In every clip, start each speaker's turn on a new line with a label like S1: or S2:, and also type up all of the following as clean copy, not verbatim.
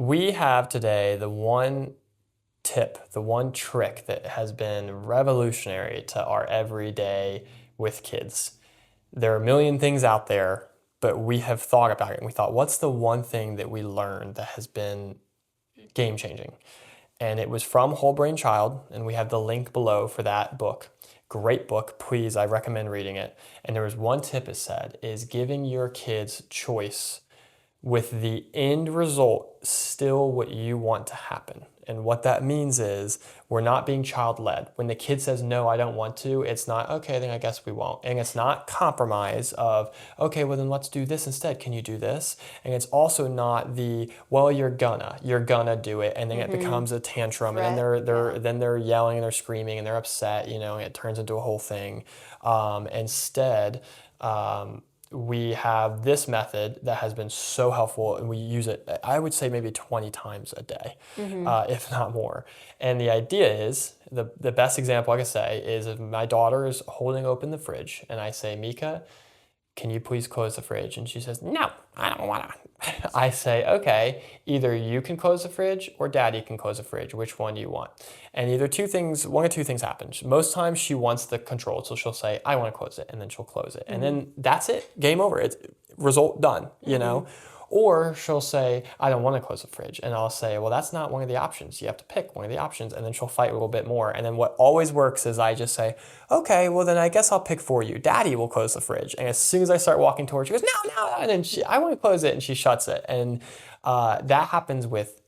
S1: We have today the one tip, the one trick that has been revolutionary to our everyday with kids. There are a million things out there, but we have thought about it and we thought, what's the one thing that we learned that has been game changing? And it was from Whole Brain Child, and we have the link below for that book. Great book, please, I recommend reading it. And there was one tip it said, is giving your kids choice with the end result still what you want to happen. And what that means is we're not being child-led. When the kid says, no, I don't want to, it's not, okay, then I guess we won't. And it's not compromise of, okay, well then let's do this instead. Can you do this? And it's also not the, well, you're gonna do it. And then it becomes a tantrum. And then they're yelling and they're screaming and they're upset, and it turns into a whole thing. Instead, we have this method that has been so helpful, and we use it, I would say, maybe 20 times a day, if not more. And the idea is, the best example I could say is if my daughter is holding open the fridge and I say, Mika, can you please close the fridge? And she says, no, I don't want to. I say, okay, either you can close the fridge or daddy can close the fridge. Which one do you want? And one of two things happens. Most times she wants the control. So she'll say, I want to close it. And then she'll close it. And then that's it. Game over. It's result done, Or she'll say, I don't want to close the fridge. And I'll say, well, that's not one of the options. You have to pick one of the options. And then she'll fight a little bit more. And then what always works is I just say, okay, well, then I guess I'll pick for you. Daddy will close the fridge. And as soon as I start walking towards her, she goes, no. And then I want to close it. And she shuts it. And that happens with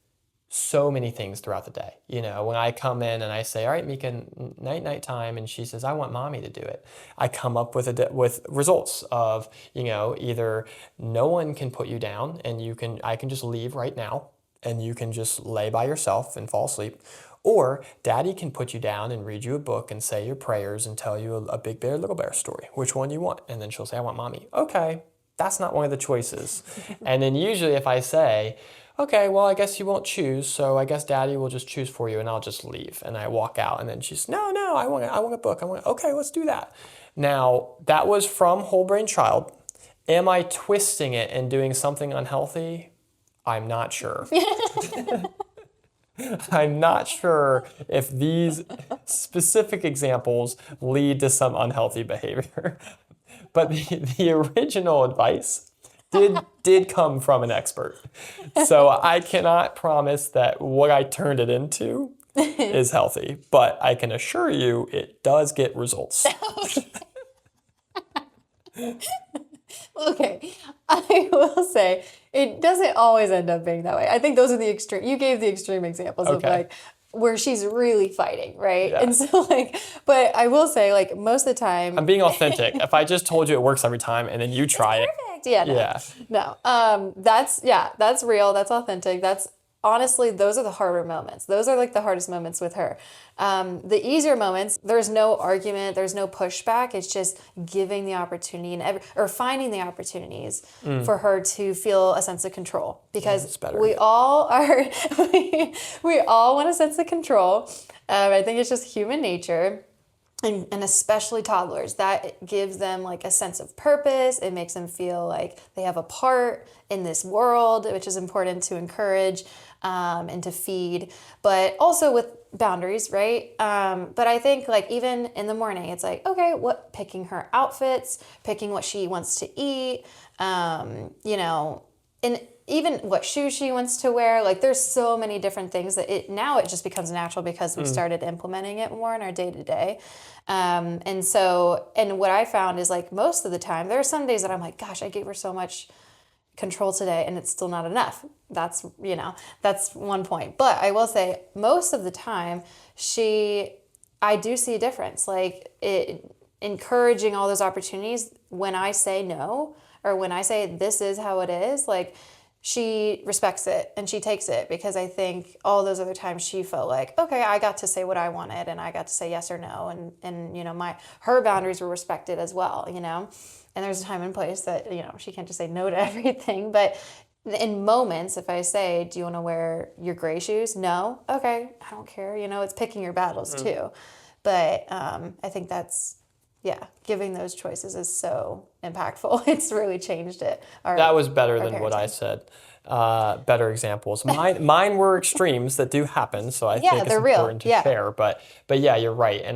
S1: so many things throughout the day. When I come in and I say, all right, Mika, night time, and she says, I want mommy to do it. I come up with results of, either no one can put you down and I can just leave right now and you can just lay by yourself and fall asleep. Or daddy can put you down and read you a book and say your prayers and tell you a big bear, little bear story. Which one you want? And then she'll say, I want mommy. Okay, that's not one of the choices. And then usually if I say, okay, well, I guess you won't choose, so I guess daddy will just choose for you and I'll just leave. And I walk out and then she's, no, I want a book. Okay, let's do that. Now, that was from Whole Brain Child. Am I twisting it and doing something unhealthy? I'm not sure. I'm not sure if these specific examples lead to some unhealthy behavior. But the original advice did come from an expert. So I cannot promise that what I turned it into is healthy, but I can assure you it does get results.
S2: Okay, I will say it doesn't always end up being that way. I think those are the extreme. You gave the extreme examples of where she's really fighting, right? Yeah. And so but I will say most of the time,
S1: I'm being authentic. If I just told you it works every time and then you try it.
S2: Perfect. Yeah. No. That's real. That's authentic. That's honestly, those are the harder moments. Those are the hardest moments with her. The easier moments, there's no argument, there's no pushback. It's just giving the opportunity or finding the opportunities for her to feel a sense of control. Because we all are, we all want a sense of control. I think it's just human nature. And especially toddlers, that gives them a sense of purpose. It makes them feel like they have a part in this world, which is important to encourage and to feed, but also with boundaries, right? But I think even in the morning, it's okay, picking her outfits, picking what she wants to eat, and even what shoes she wants to wear. There's so many different things that now it just becomes natural because we started implementing it more in our day to day. And what I found is most of the time, there are some days that I'm gosh, I gave her so much control today and it's still not enough. That's one point. But I will say most of the time I do see a difference. Encouraging all those opportunities when I say no, or when I say this is how it is, she respects it and she takes it, because I think all those other times she felt okay, I got to say what I wanted and I got to say yes or no. And her boundaries were respected as well, and there's a time and place that, she can't just say no to everything. But in moments, if I say, do you want to wear your gray shoes? No. Okay. I don't care. It's picking your battles too. But I think that's Yeah, giving those choices is so impactful. It's really changed it.
S1: That was better
S2: Our
S1: than what I
S2: parenting.
S1: said. Better examples. Mine were extremes that do happen, so I
S2: Yeah,
S1: think it's
S2: they're real.
S1: important to
S2: Yeah.
S1: share. But yeah, you're right, and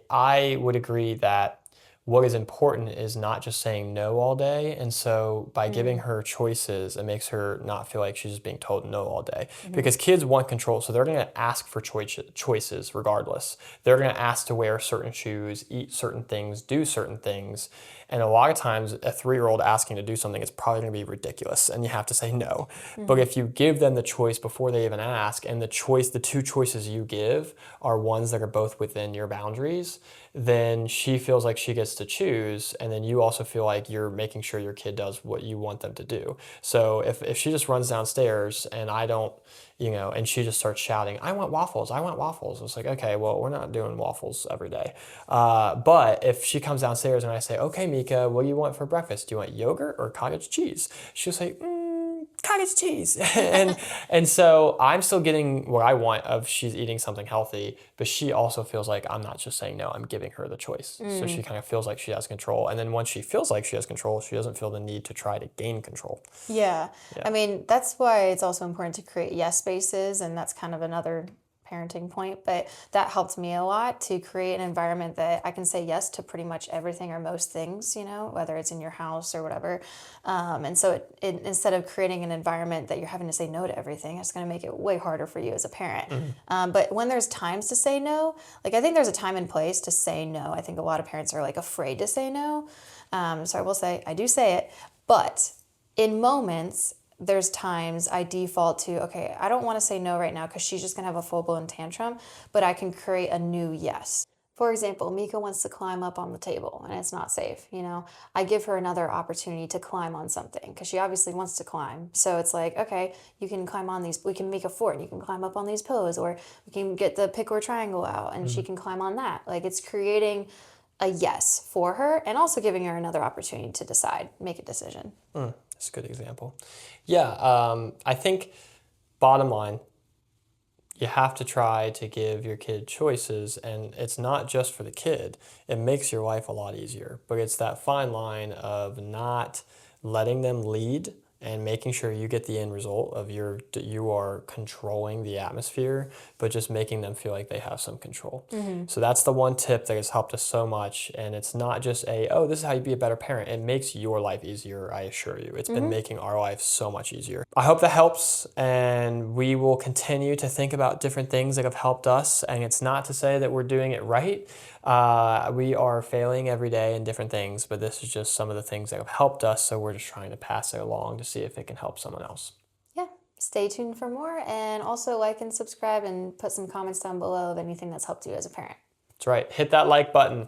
S1: I would agree that what is important is not just saying no all day. And so by giving her choices, it makes her not feel like she's just being told no all day.
S2: Mm-hmm.
S1: Because kids want control, so they're going to ask for choices regardless. They're going to ask to wear certain shoes, eat certain things, do certain things. And a lot of times, a 3-year-old asking to do something is probably going to be ridiculous, and you have to say no. But
S2: Mm-hmm.
S1: if you give them the choice before they even ask, and the two choices you give are ones that are both within your boundaries, then she feels like she gets to choose, and then you also feel like you're making sure your kid does what you want them to do. So if she just runs downstairs and I don't, and she just starts shouting, I want waffles, I want waffles. It's like, okay, well, we're not doing waffles every day. But if she comes downstairs and I say, okay, Mika, what do you want for breakfast? Do you want yogurt or cottage cheese? She'll say, cottage cheese. and so I'm still getting what I want of she's eating something healthy, but she also feels like I'm not just saying no, I'm giving her the choice. So she kind of feels like she has control. And then once she feels like she has control, she doesn't feel the need to try to gain control.
S2: Yeah.
S1: Yeah.
S2: I mean, that's why it's also important to create yes spaces, and that's kind of another parenting point, but that helped me a lot to create an environment that I can say yes to pretty much everything or most things, whether it's in your house or whatever. And so instead of creating an environment that you're having to say no to everything, it's going to make it way harder for you as a parent. But when there's times to say no, like I think there's a time and place to say no. I think a lot of parents are like afraid to say no. So I will say, I do say it, but in moments, there's times I default to, okay, I don't want to say no right now because she's just going to have a full blown tantrum, but I can create a new yes. For example, Mika wants to climb up on the table and it's not safe. I give her another opportunity to climb on something because she obviously wants to climb. So it's like, okay, you can climb on these, we can make a fort and you can climb up on these pillows, or we can get the pick or triangle out and she can climb on that. Like it's creating a yes for her and also giving her another opportunity to decide, make a decision.
S1: That's a good example. Yeah, I think bottom line, you have to try to give your kid choices, and it's not just for the kid. It makes your life a lot easier, but it's that fine line of not letting them lead and making sure you get the end result of you are controlling the atmosphere, but just making them feel like they have some control. So that's the one tip that has helped us so much, and it's not just oh, this is how you be a better parent. It makes your life easier, I assure you. It's been making our life so much easier. I hope that helps, and we will continue to think about different things that have helped us, and it's not to say that we're doing it right. We are failing every day in different things, but this is just some of the things that have helped us, so we're just trying to pass it along to see if it can help someone else.
S2: Yeah, stay tuned for more, and also like and subscribe and put some comments down below of anything that's helped you as a parent.
S1: That's right. Hit that like button.